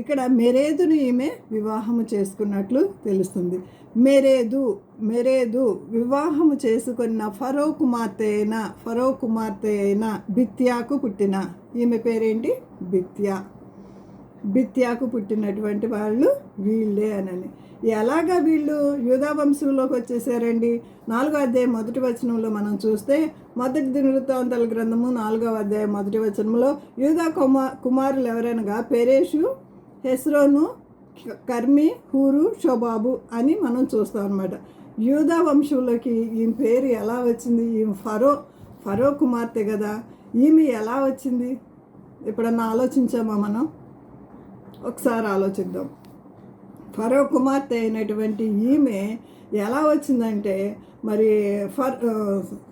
ఇక్కడ మెరేదును ఈమె వివాహము చేసుకున్నట్లు తెలుస్తుంది. మెరేదు వివాహము చేసుకున్న ఫరో కుమార్తె అయిన బిత్యాకు పుట్టిన ఈమె పేరేంటి? బిత్యాకు పుట్టినటువంటి వాళ్ళు వీళ్ళే అనని. ఎలాగా వీళ్ళు యూదా వంశంలోకి వచ్చేసారండి? 4వ అధ్యాయం 1వ వచనంలో మనం చూస్తే, మొదటి దినవృత్తాంతాల గ్రంథము 4వ అధ్యాయం 1వ వచనంలో యూదా కుమారులు ఎవరనగా పెరేషు, హెస్రోను, కర్మి, హూరు, షోబాబు అని మనం చూస్తాం అనమాట. యూదా వంశంలోకి ఈమె పేరు ఎలా వచ్చింది? ఈమె ఫరో కుమార్తె కదా, ఈమె ఎలా వచ్చింది? ఎప్పుడన్నా ఆలోచించామా మనం? ఒకసారి ఆలోచిద్దాం. ఫరో కుమార్తె అయినటువంటి ఈమె ఎలా వచ్చిందంటే, మరి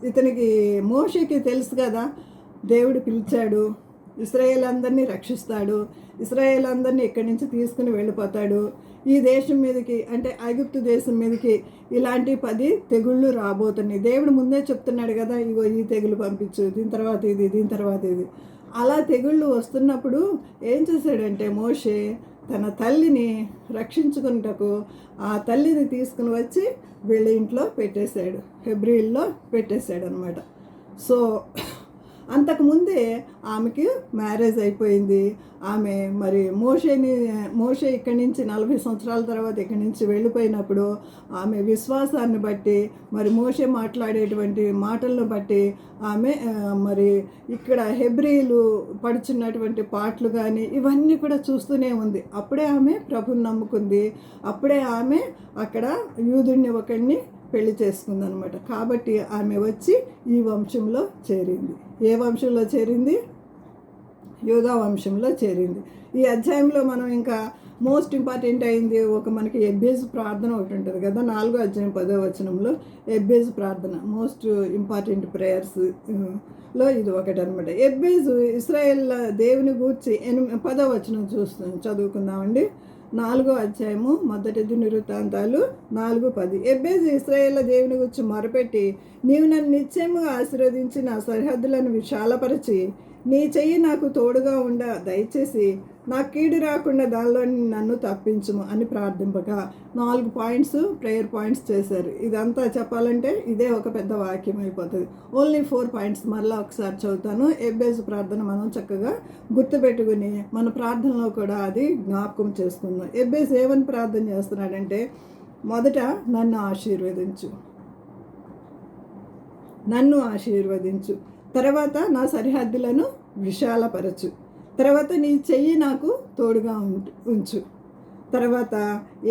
ఇతనికి మోషేకి తెలుసు కదా, దేవుడు పిలిచాడు, ఇశ్రాయేల్ అందరినీ రక్షిస్తాడు, ఇశ్రాయేల్ అందరినీ ఇక్కడి నుంచి తీసుకుని వెళ్ళిపోతాడు, ఈ దేశం మీదకి అంటే ఐగుప్తు దేశం మీదకి ఇలాంటి 10 తెగుళ్ళు రాబోతున్నాయి. దేవుడు ముందే చెప్తున్నాడు కదా, ఇగో ఈ తెగులు పంపించు, దీని తర్వాత ఇది. అలా తెగుళ్ళు వస్తున్నప్పుడు ఏం చేశాడంటే మోషే తన తల్లిని రక్షించుకున్నటకు ఆ తల్లిని తీసుకుని వచ్చి వీళ్ళ ఇంట్లో పెట్టేశాడు, హెబ్రీల్లో పెట్టేశాడు అనమాట. సో అంతకుముందే ఆమెకి మ్యారేజ్ అయిపోయింది. ఆమె మరి మోషే ఇక్కడి నుంచి 40 సంవత్సరాల తర్వాత ఇక్కడి నుంచి వెళ్ళిపోయినప్పుడు ఆమె విశ్వాసాన్ని బట్టి, మరి మోషే మాట్లాడేటువంటి మాటలను బట్టి ఆమె మరి ఇక్కడ హెబ్రీలు పడుచున్నటువంటి పాటలు కానీ ఇవన్నీ కూడా చూస్తూనే ఉంది. అప్పుడే ఆమె ప్రభుని నమ్ముకుంది. అప్పుడే ఆమె అక్కడ యూదుడిని ఒకడిని పెళ్లి చేసుకుంది అనమాట. కాబట్టి ఆమె వచ్చి ఈ వంశంలో చేరింది. ఏ వంశంలో చేరింది? యూదా వంశంలో చేరింది. ఈ అధ్యాయంలో మనం ఇంకా మోస్ట్ ఇంపార్టెంట్ అయింది మనకి ఎబ్బేజు ప్రార్థన ఒకటి ఉంటుంది కదా, 4వ అధ్యాయం 10వ వచనంలో ఎబ్బేజు ప్రార్థన మోస్ట్ ఇంపార్టెంట్ ప్రేయర్స్లో ఇది ఒకటి అనమాట. ఎబ్బేజు ఇశ్రాయేల్ దేవుని గూర్చి 10వ వచనం చదువుకుందామండి. 4వ అధ్యాయము మొదటి దినవృత్తాంతాలు 4:10. ఎబ్బేజు ఇశ్రాయేల్ దేవుని గురించి మొరపెట్టి, నీవు నన్ను నిశ్చయముగా ఆశీర్వదించి నా సరిహద్దులను విశాలపరచి నీ చెయ్యి నాకు తోడుగా దయచేసి నా కీడు రాకుండా దానిలో నన్ను తప్పించుము అని ప్రార్థింపగా 4 పాయింట్స్ ప్రేయర్ పాయింట్స్ చేశారు. ఇదంతా చెప్పాలంటే ఇదే ఒక పెద్ద వాక్యం అయిపోతుంది. ఓన్లీ 4 పాయింట్స్ మళ్ళీ ఒకసారి చదువుతాను. ఎబ్బేజు ప్రార్థన మనం చక్కగా గుర్తుపెట్టుకుని మన ప్రార్థనలో కూడా అది జ్ఞాపకం చేసుకుందాం. ఎబ్బేజు ఏమని ప్రార్థన చేస్తున్నాడంటే, మొదట నన్ను ఆశీర్వదించు, తర్వాత నా సరిహద్దులను విశాలపరచు, తర్వాత నీ చెయ్యి నాకు తోడుగా ఉంచు, తర్వాత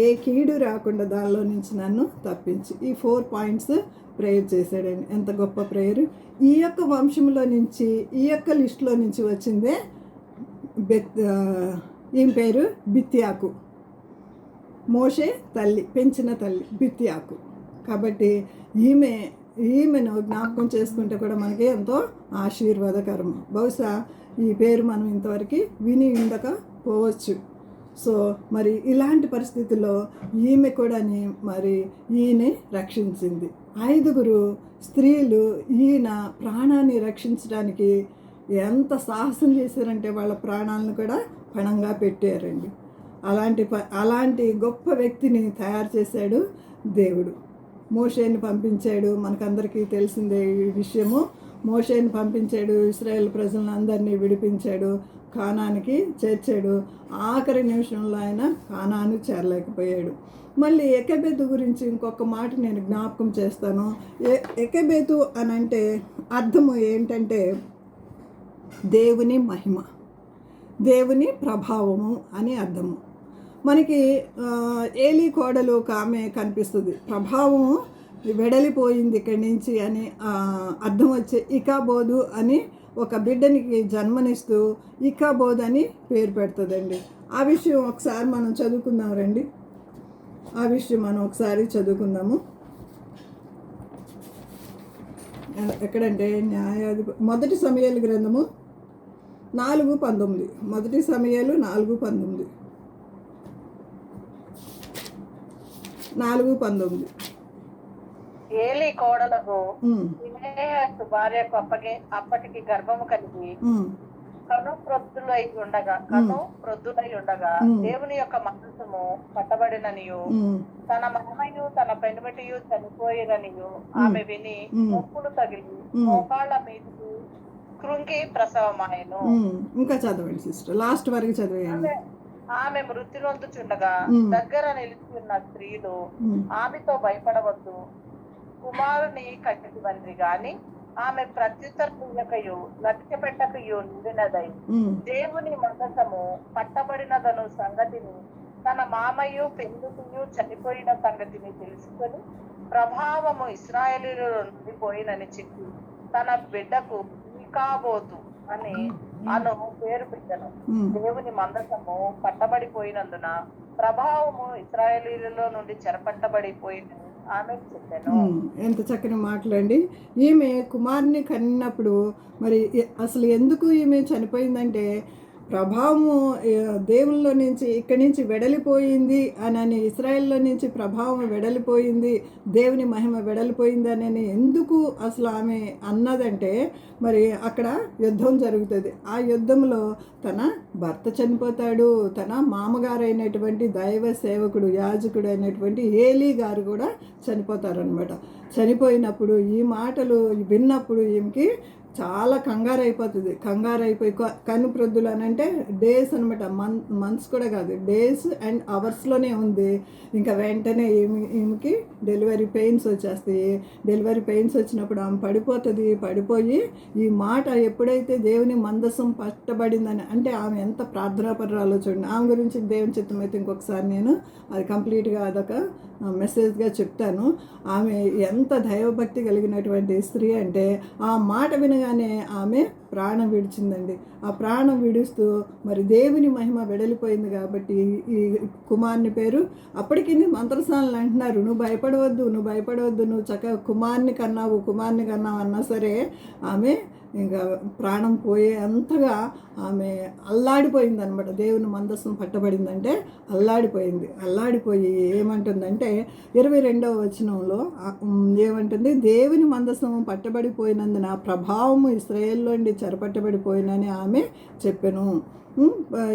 ఏ కీడు రాకుండా దానిలో నుంచి నన్ను తప్పించు. ఈ 4 పాయింట్స్ ప్రేయర్ చేశాడండి. ఎంత గొప్ప ప్రేయర్! ఈ యొక్క వంశంలో నుంచి, ఈ యొక్క లిస్టులో నుంచి వచ్చిందే ఈమె పేరు బిత్యాకు. మోషే పెంచిన తల్లి బిత్యాకు. కాబట్టి ఈమెను జ్ఞాపకం చేసుకుంటే కూడా మనకి ఎంతో ఆశీర్వాదకరం. బహుశా ఈ పేరు మనం ఇంతవరకు విని ఉండకపోవచ్చు. సో మరి ఇలాంటి పరిస్థితుల్లో ఈమె కూడా మరి ఈయన రక్షించింది. 5 స్త్రీలు ఈయన ప్రాణాన్ని రక్షించడానికి ఎంత సాహసం చేశారంటే వాళ్ళ ప్రాణాలను కూడా పణంగా పెట్టారండి. అలాంటి గొప్ప వ్యక్తిని తయారు చేశాడు దేవుడు. మోషేని పంపించాడు. మనకందరికీ తెలిసిందే ఈ విషయము. మోషేని పంపించాడు, ఇశ్రాయేల్ ప్రజలను అందరినీ విడిపించాడు, కానానికి చేర్చాడు. ఆఖరి నిమిషంలో ఆయన కానాను చేరలేకపోయాడు. మళ్ళీ ఎకెబెతు గురించి ఇంకొక మాట నేను జ్ఞాపకం చేస్తాను. ఎకెబెతు అని అంటే అర్థము ఏంటంటే దేవుని మహిమ, దేవుని ప్రభావము అని అర్థము. మనకి ఏలీ కోడలు ఒక ఆమె కనిపిస్తుంది. ప్రభావము వెడలిపోయింది ఇక్కడి నుంచి అని అర్థం వచ్చే ఇకాబోదు అని ఒక బిడ్డనికి జన్మనిస్తూ ఇకాబోద్ అని పేరు పెడుతుందండి. ఆ విషయం ఒకసారి మనం చదువుకుందాం రండి. ఎక్కడంటే మొదటి సమూయేలు గ్రంథము 4:19. మొదటి సమూయేలు 4:19. 4:19. ఏలీ కోడలకు భార్యకు అప్పటికి గర్భము కలిగి కను ప్రొద్దులై ఉండగా దేవుని యొక్క మనసుము పట్టబడిననియు తన మహిమయు తన పెనుమటియు చనిపోయిననియు ఆమె విని నొప్పులు తగిలి మోకాళ్ళ మీదకి కృంగి ప్రసవమాయను. ఇంకా చదవండి సిస్టర్, లాస్ట్ వరకు చదివేయండి. ఆమె మృతి నొందుచుండగా దగ్గర నిలిచి ఉన్న స్త్రీలు ఆమెతో భయపడవద్దు, కుమారుని కట్టివంది గాని ఆమె ప్రత్యుత్తరయు లక్ష్య పెట్టకయు నిండినదై దేవుని మందసము పట్టబడినదను సంగతిని తన మామయ్యు పెందుకుయు చనిపోయిన సంగతిని తెలుసుకొని ప్రభావము ఇశ్రాయేలీయులలో నుండి పోయినని చెప్పి తన బిడ్డకు ఈకాబోతు అని అను పేరు పెట్టను. దేవుని మందసము పట్టబడిపోయినందున ప్రభావము ఇశ్రాయేలీయులలో నుండి చెరపట్టబడిపోయిందని ఆమె చెప్పాను. ఎంత చక్కని మాటలండి. ఈమె కుమారుని కన్నప్పుడు మరి అసలు ఎందుకు ఈమె చనిపోయిందంటే ప్రభావము దేవుల్లో నుంచి ఇక్కడి నుంచి వెడలిపోయింది అని, ఇశ్రాయేల్లో నుంచి ప్రభావం వెడలిపోయింది, దేవుని మహిమ వెడలిపోయింది అని ఎందుకు అసలు ఆమె అన్నదంటే మరి అక్కడ యుద్ధం జరుగుతుంది. ఆ యుద్ధంలో తన భర్త చనిపోతాడు, తన మామగారైనటువంటి దైవ సేవకుడు యాజకుడు అయినటువంటి ఏలీ గారు కూడా చనిపోతారనమాట. చనిపోయినప్పుడు ఈ మాటలు విన్నప్పుడు ఈమెకి చాలా కంగారు అయిపోతుంది. కంగారు అయిపోయి కనుప్రొద్దులు అని అంటే డేస్ అనమాట, మంత్స్ కూడా కాదు, డేస్ అండ్ అవర్స్లోనే ఉంది. ఇంకా వెంటనే ఈమెకి డెలివరీ పెయిన్స్ వచ్చేస్తాయి. డెలివరీ పెయిన్స్ వచ్చినప్పుడు ఆమె పడిపోయి ఈ మాట ఎప్పుడైతే దేవుని మందసం పట్టబడిందని అంటే ఆమె ఎంత ప్రార్థనాపరురాలో చూడండి. ఆమె గురించి దేవుని చిత్తం అయితే ఇంకొకసారి నేను అది కంప్లీట్గా అదొక మెసేజ్గా చెప్తాను. ఆమె ఎంత దైవభక్తి కలిగినటువంటి స్త్రీ అంటే ఆ మాట వినగానే ఆమె ప్రాణం విడిచిందండి. ఆ ప్రాణం విడుస్తూ మరి దేవుని మహిమ వెడలిపోయింది కాబట్టి ఈ కుమారుని పేరు అప్పటికి మంత్రసాలను అంటున్నారు, నువ్వు భయపడవద్దు, నువ్వు చక్కగా కుమారుని కన్నావు అన్నా సరే ఆమె ఇంకా ప్రాణం పోయే అంతగా ఆమె అల్లాడిపోయింది అనమాట. దేవుని మందస్సం పట్టబడిందంటే అల్లాడిపోయి ఏమంటుందంటే 22వ వచనంలో ఏమంటుంది, దేవుని మందస్సం పట్టబడిపోయినందున ప్రభావము ఇశ్రాయేలులోండి చెరపట్టబడిపోయినని ఆమె చెప్పెను.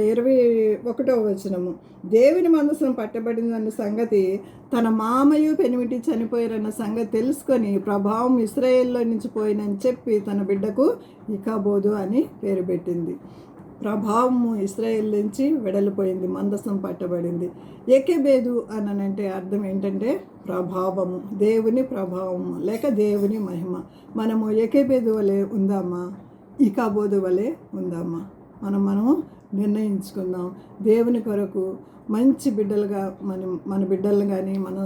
21వ వచనము, దేవుని మందసం పట్టబడిందన్న సంగతి తన మామయ్య పెనిమిటి చనిపోయారన్న సంగతి తెలుసుకొని ప్రభావం ఇశ్రాయేల్లో నుంచి పోయినని చెప్పి తన బిడ్డకు ఇకాబోదు అని పేరు పెట్టింది. ప్రభావము ఇశ్రాయేల్ నుంచి వెడలిపోయింది, మందసం పట్టబడింది. ఎకెబేదు అనంటే అర్థం ఏంటంటే ప్రభావము, దేవుని ప్రభావము లేక దేవుని మహిమ. మనము ఎకెబేదు వలె ఉందామా, ఇకాబోదు వలె ఉందామా? మనము నిర్ణయించుకుందాం. దేవుని కొరకు మంచి బిడ్డలుగా మన బిడ్డలను కానీ మన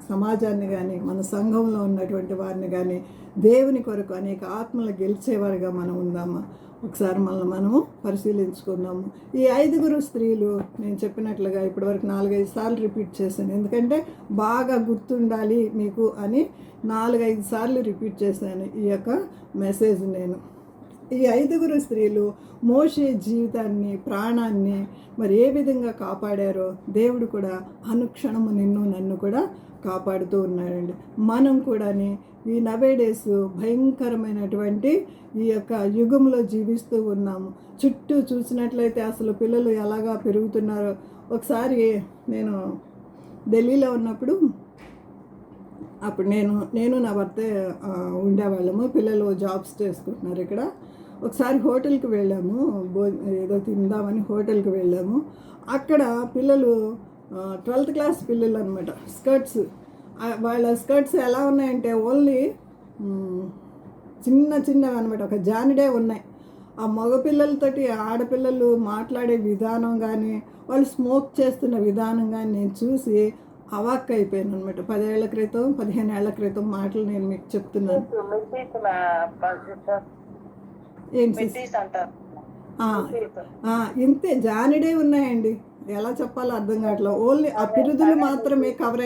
సమాజాన్ని కానీ మన సంఘంలో ఉన్నటువంటి వారిని కానీ దేవుని కొరకు అనేక ఆత్మలు గెలిచేవారిగా మనం ఉందామా? ఒకసారి మనము పరిశీలించుకుందాము. ఈ 5 స్త్రీలు నేను చెప్పినట్లుగా ఇప్పటివరకు 4-5 సార్లు రిపీట్ చేశాను, ఎందుకంటే బాగా గుర్తుండాలి మీకు అని 4-5 సార్లు రిపీట్ చేశాను ఈ యొక్క మెసేజ్. నేను ఈ 5 స్త్రీలు మోషే జీవితాన్ని ప్రాణాన్ని మరి ఏ విధంగా కాపాడారో దేవుడు కూడా అనుక్షణము నన్ను కూడా కాపాడుతూ ఉన్నాడండి. మనం కూడా ఈ నవేడేస్ భయంకరమైనటువంటి ఈ యొక్క యుగంలో జీవిస్తూ ఉన్నాము. చుట్టూ చూసినట్లయితే అసలు పిల్లలు ఎలాగా పెరుగుతున్నారో. ఒకసారి నేను ఢిల్లీలో ఉన్నప్పుడు అప్పుడు నేను నా భర్త ఉండేవాళ్ళము, పిల్లలు జాబ్స్ చేసుకుంటున్నారు ఇక్కడ. ఒకసారి హోటల్కి వెళ్ళాము, ఏదో తిందామని హోటల్కి వెళ్ళాము. అక్కడ పిల్లలు 12th క్లాస్ పిల్లలు అనమాట, స్కర్ట్స్, వాళ్ళ స్కర్ట్స్ ఎలా ఉన్నాయంటే ఓన్లీ చిన్నవి అనమాట, ఒక జానిడే ఉన్నాయి. ఆ మగపిల్లలతోటి ఆడపిల్లలు మాట్లాడే విధానం కానీ వాళ్ళు స్మోక్ చేస్తున్న విధానం కానీ నేను చూసి అవాక్ అయిపోయాను అనమాట. 10 ఏళ్ల క్రితం 15 ఏళ్ల క్రితం మాటలు నేను మీకు చెప్తున్నాను. ఇంతే జానిడే ఉన్నాయండి, ఎలా చెప్పాలో అర్థం కావట్లేదు. ఓన్లీ ఆ పిరుదులు మాత్రమే కవర్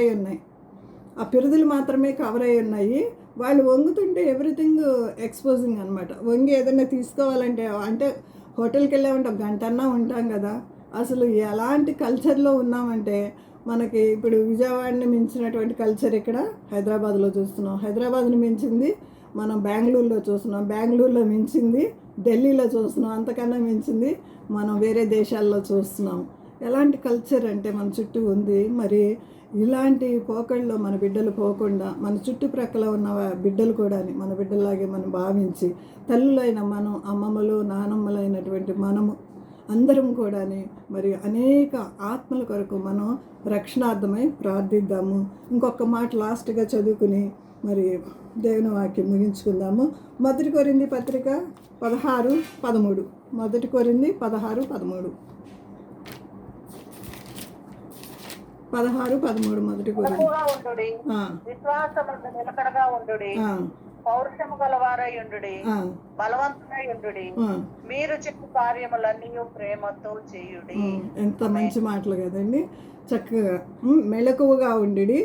అయి ఉన్నాయి. వాళ్ళు వంగుతుంటే ఎవ్రీథింగ్ ఎక్స్పోజింగ్ అనమాట. వంగి ఏదైనా తీసుకోవాలంటే అంటే హోటల్కి వెళ్ళామంటే 1 గంటన్నా ఉంటాం కదా. అసలు ఎలాంటి కల్చర్లో ఉన్నామంటే మనకి ఇప్పుడు విజయవాడని మించినటువంటి కల్చర్ ఇక్కడ హైదరాబాద్లో చూస్తున్నాం. హైదరాబాద్ని మించింది మనం బెంగళూరులో చూస్తున్నాం, బెంగళూరులో మించింది ఢిల్లీలో చూస్తున్నాం, అంతకన్నా మించింది మనం వేరే దేశాల్లో చూస్తున్నాం. ఎలాంటి కల్చర్ అంటే మన చుట్టూ ఉంది. మరి ఇలాంటి పోకళ్ళలో మన బిడ్డలు పోకుండా మన చుట్టుప్రక్కల ఉన్న బిడ్డలు కూడా మన బిడ్డలాగే మనం భావించి, తల్లులైన మనం, అమ్మమ్మలు నానమ్మలైనటువంటి మనము అందరం కూడా మరి అనేక ఆత్మల కొరకు మనం రక్షణార్థమై ప్రార్థిద్దాము. ఇంకొక మాట లాస్ట్గా చదువుకుని మరి దేవుని వాక్యం ముగించుకుందాము. 1 కొరింథీ పత్రిక 16:13. 1 కొరింథీ 16:13. 16:13 1 కొరింథీ. ఉండుడి, విశ్వాసమందు నిలకడగా ఉండుడి, పౌరుషము గలవారై ఉండుడి, బలవంతులై ఉండుడి, మీరు చెప్పు కార్యములన్నీ ప్రేమతో చేయుడి. ఎంత మంచి మాటలు కదండి. చక్కగా మెలకువగా ఉండి,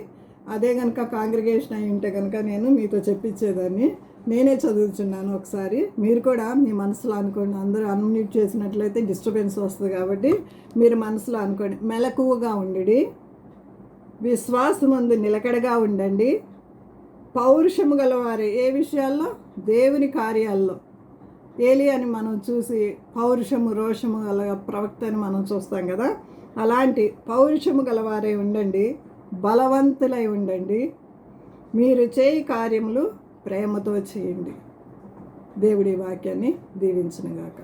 అదే కనుక కాంగ్రిగేషన్ అయి ఉంటే కనుక నేను మీతో చెప్పించేదాన్ని. నేనే చదువుతున్నాను, ఒకసారి మీరు కూడా మీ మనసులో అనుకోండి. అందరూ అన్మ్యూట్ చేసినట్లయితే డిస్టర్బెన్స్ వస్తుంది కాబట్టి మీరు మనసులో అనుకోండి. మెలకువగా ఉండి, విశ్వాసమందు నిలకడగా ఉండండి, పౌరుషము గలవారే. ఏ విషయాల్లో? దేవుని కార్యాల్లో. ఏలియాని మనం చూసి పౌరుషము రోషము గల ప్రవక్త అని మనం చూస్తాం కదా, అలాంటి పౌరుషము గలవారే ఉండండి, బలవంతులై ఉండండి, మీరు చేయి కార్యములు ప్రేమతో చేయండి. దేవుడి వాక్యాన్ని దీవించునుగాక.